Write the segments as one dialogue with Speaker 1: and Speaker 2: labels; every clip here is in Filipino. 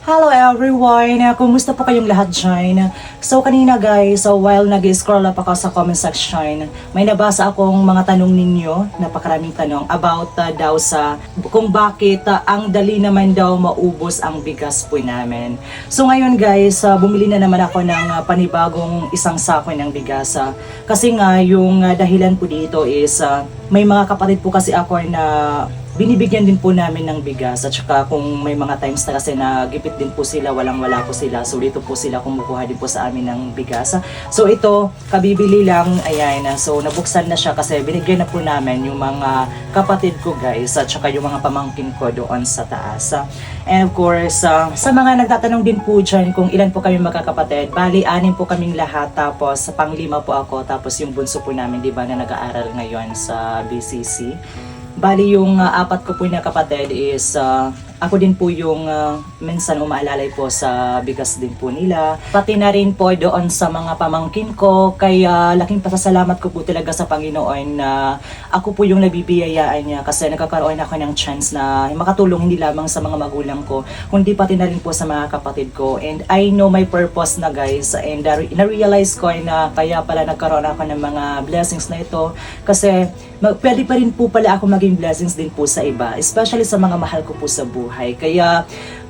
Speaker 1: Hello everyone! Kumusta po kayong lahat dyan? So kanina guys, while nag-scroll up ako sa comment section, may nabasa akong mga tanong ninyo, napakaraming tanong about daw sa kung bakit ang dali naman daw maubos ang bigas po namin. So ngayon guys, bumili na naman ako ng panibagong isang sako ng bigas. Kasi nga yung dahilan po dito is may mga kapatid po kasi ako na binibigyan din po namin ng bigas at saka kung may mga times na kasi na gipit din po sila, walang-wala po sila. So dito po sila kumukuha din po sa amin ng bigas. So ito, kabibili lang, ayan. So nabuksan na siya kasi binigyan na po namin yung mga kapatid ko guys at saka yung mga pamangkin ko doon sa taas. And of course, sa mga nagtatanong din po dyan kung ilan po kami magkakapatid, bali 6 po kaming lahat, tapos pang-5 po ako, tapos yung bunso po namin, di ba, na nag-aaral ngayon sa BCC. Bali yung 4 ko po na kapatid is ako din po yung minsan umaalalay po sa bigas din po nila. Pati na rin po doon sa mga pamangkin ko. Kaya laking pasasalamat ko po talaga sa Panginoon na ako po yung nabibiyayaan niya kasi nagkakaroon ako ng chance na makatulong hindi lamang sa mga magulang ko, kundi pati na rin po sa mga kapatid ko. And I know my purpose na guys, and na-realize ko na kaya pala nagkaroon ako ng mga blessings na ito kasi pwede pa rin po pala ako maging blessings din po sa iba, especially sa mga mahal ko po sa buhay. Kaya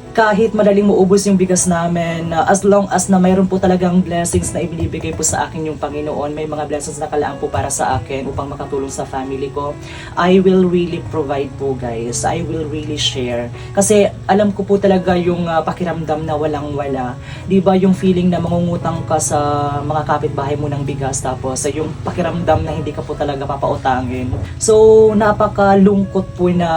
Speaker 1: kahit madaling maubos yung bigas namin, as long as na mayroon po talagang blessings na ibinibigay po sa akin yung Panginoon, may mga blessings na kalaan po para sa akin upang makatulong sa family ko, I will really provide po guys. I will really share. Kasi alam ko po talaga yung pakiramdam na walang-wala. Diba yung feeling na mangungutang ka sa mga kapitbahay mo ng bigas, tapos yung pakiramdam na hindi ka po talaga papautangin. So napakalungkot po na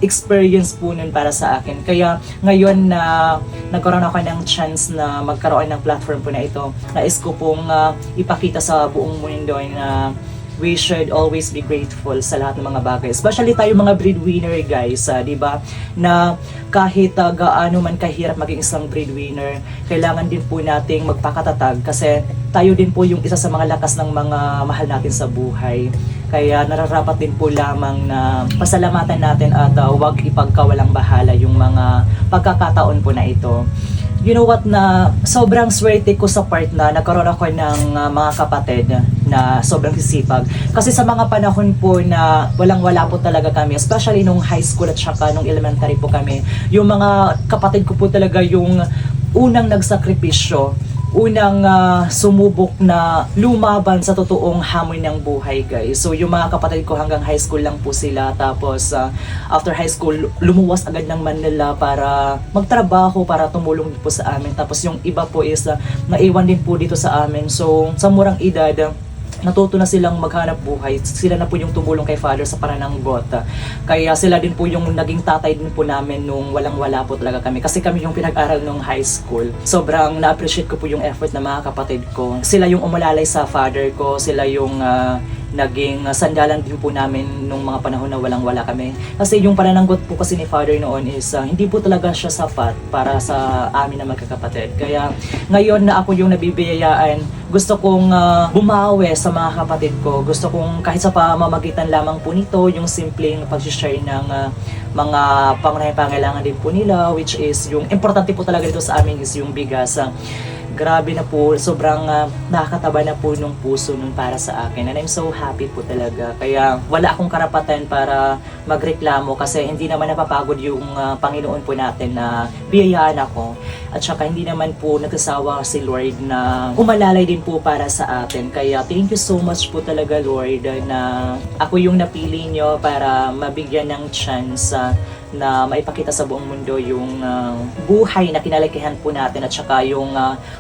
Speaker 1: experience po nun para sa akin. Kaya ngayon na nagkaroon ako ng chance na magkaroon ng platform po na ito, nais ko pong ipakita sa buong mundo na we should always be grateful sa lahat ng mga bagay. Especially tayo mga breadwinner guys, di ba? Na kahit gaano man kahirap maging isang breadwinner, kailangan din po nating magpakatatag kasi tayo din po yung isa sa mga lakas ng mga mahal natin sa buhay. Kaya nararapat din po lamang na pasalamatan natin at huwag ipagkawalang bahala yung mga pagkakataon po na ito. You know what, na sobrang swerte ko sa part na nagkaroon ako ng mga kapatid na sobrang sisipag. Kasi sa mga panahon po na walang-wala po talaga kami, especially nung high school at saka nung elementary po kami, yung mga kapatid ko po talaga yung unang nagsakripisyo, unang sumubok na lumaban sa totoong hamon ng buhay guys. So yung mga kapatid ko hanggang high school lang po sila, tapos after high school lumuwas agad ng Manila para magtrabaho, para tumulong po sa amin. Tapos yung iba po is naiwan din po dito sa amin. So sa murang edad, natuto na silang maghanap buhay. Sila na po yung tumulong kay Father sa panananggot. Kaya sila din po yung naging tatay din po namin nung walang-wala po talaga kami. Kasi kami yung pinag-aral nung high school. Sobrang na-appreciate ko po yung effort ng mga kapatid ko. Sila yung umalalay sa father ko. Sila yung naging sandalan din po namin nung mga panahon na walang-wala kami. Kasi yung panananggot po kasi ni Father noon is hindi po talaga siya sapat para sa amin na magkakapatid. Kaya ngayon na ako yung nabibiyayaan, gusto kong bumawi sa mga kapatid ko. Gusto kong kahit sa pamamagitan lamang po nito, yung simpleng pag-share ng mga pangangailangan din po nila, which is yung importante po talaga dito sa amin is yung bigas. Grabe na po, sobrang nakakataba na po nung puso nun para sa akin. And I'm so happy po talaga. Kaya wala akong karapatan para magreklamo kasi hindi naman napapagod yung Panginoon po natin na biyayaan ako. At saka hindi naman po nagsasawa si Lord na umalalay din po para sa atin. Kaya thank you so much po talaga Lord na ako yung napili nyo para mabigyan ng chance na maipakita sa buong mundo yung buhay na kinalakihan po natin at saka yung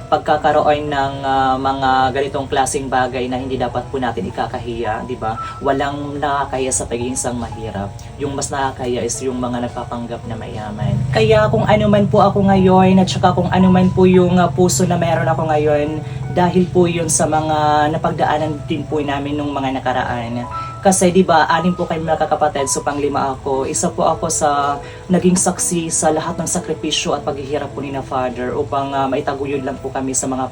Speaker 1: pagkakaroon ng mga ganitong klaseng bagay na hindi dapat po natin ikakahiya, di ba? Walang nakakahiya sa pagiging isang mahirap. Yung mas nakakahiya is yung mga nagpapanggap na mayaman. Kaya kung ano man po ako ngayon at saka kung ano man po yung puso na meron ako ngayon, dahil po yun sa mga napagdaanan din po namin nung mga nakaraan. Kasi 'di ba, 6 po kami magkakapatid, so pang-5 ako. Isa po ako sa naging saksi sa lahat ng sakripisyo at paghihirap po ni na Father upang maitaguyod lang po kami sa mga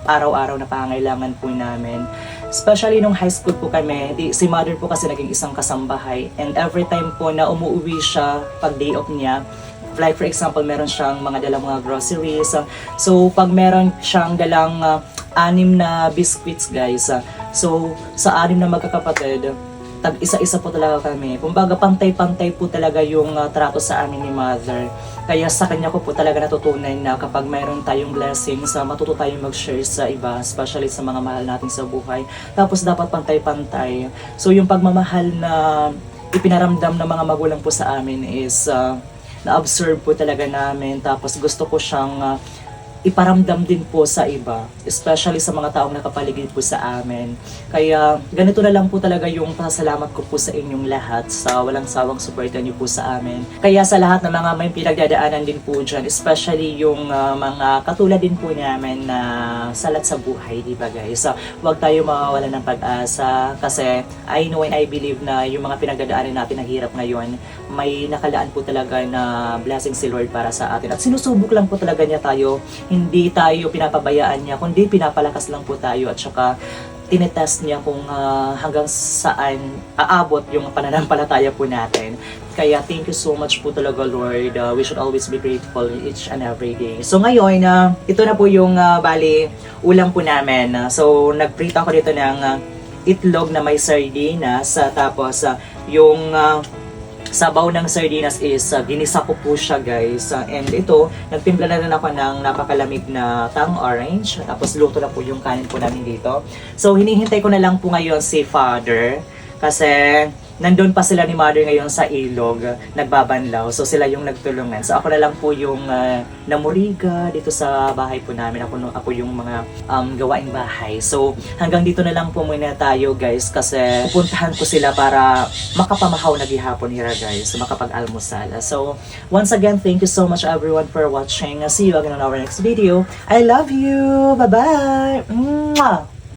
Speaker 1: araw-araw na pangangailangan po namin. Especially nung high school po kami, si Mother po kasi naging isang kasambahay. And every time po na umuwi siya pag day off niya, like for example, meron siyang mga dalang mga groceries. So, pag meron siyang dalang 6 na biscuits guys, so sa 6 na magkakapatid, tag isa-isa po talaga kami. Kumbaga pantay-pantay po talaga yung trato sa amin ni mother. Kaya sa kanya ko po talaga natutunan na kapag mayroon tayong blessings, matuto tayong mag-share sa iba, especially sa mga mahal natin sa buhay. Tapos dapat pantay-pantay. So yung pagmamahal na ipinaramdam ng mga magulang po sa amin is na-observe po talaga namin. Tapos gusto ko siyang iparamdam din po sa iba, especially sa mga taong nakapaligid po sa amin. Kaya ganito na lang po talaga yung pasasalamat ko po sa inyong lahat sa walang sawang suporta niyo po sa amin. Kaya sa lahat ng mga may pinagdadaanan din po dyan, especially yung mga katulad din po namin na salat sa buhay, di ba guys? Huwag tayo mawawala ng pag-asa kasi I know and I believe na yung mga pinagdadaanan natin na hirap ngayon, may nakalaan po talaga na blessing si Lord para sa atin. At sinusubok lang po talaga niya tayo, hindi tayo pinapabayaan niya, kundi pinapalakas lang po tayo at saka tinetest niya kung hanggang saan aabot yung pananampalataya po natin. Kaya thank you so much po talaga Lord. We should always be grateful each and every day. So ngayon, ito na po yung bali ulam po namin. So nag-prito ako dito ng itlog na may sardinas. Tapos yung sabaw ng sardinas is ginisa ko po siya guys. And ito, nagtimpla na rin ako ng napakalamig na tang orange. Tapos luto na po yung kanin po namin dito. So hinihintay ko na lang po ngayon si Father. Kasi nandun pa sila ni Mother ngayon sa ilog, nagbabanlaw. So sila yung nagtulungan. So ako na lang po yung namuriga dito sa bahay po namin. Ako yung mga gawaing bahay. So hanggang dito na lang po muna tayo guys. Kasi pupuntahan ko sila para makapamahaw na gihapon nila guys. So makapag-almusal. So once again, thank you so much everyone for watching. See you again on our next video. I love you! Bye-bye! Mwah!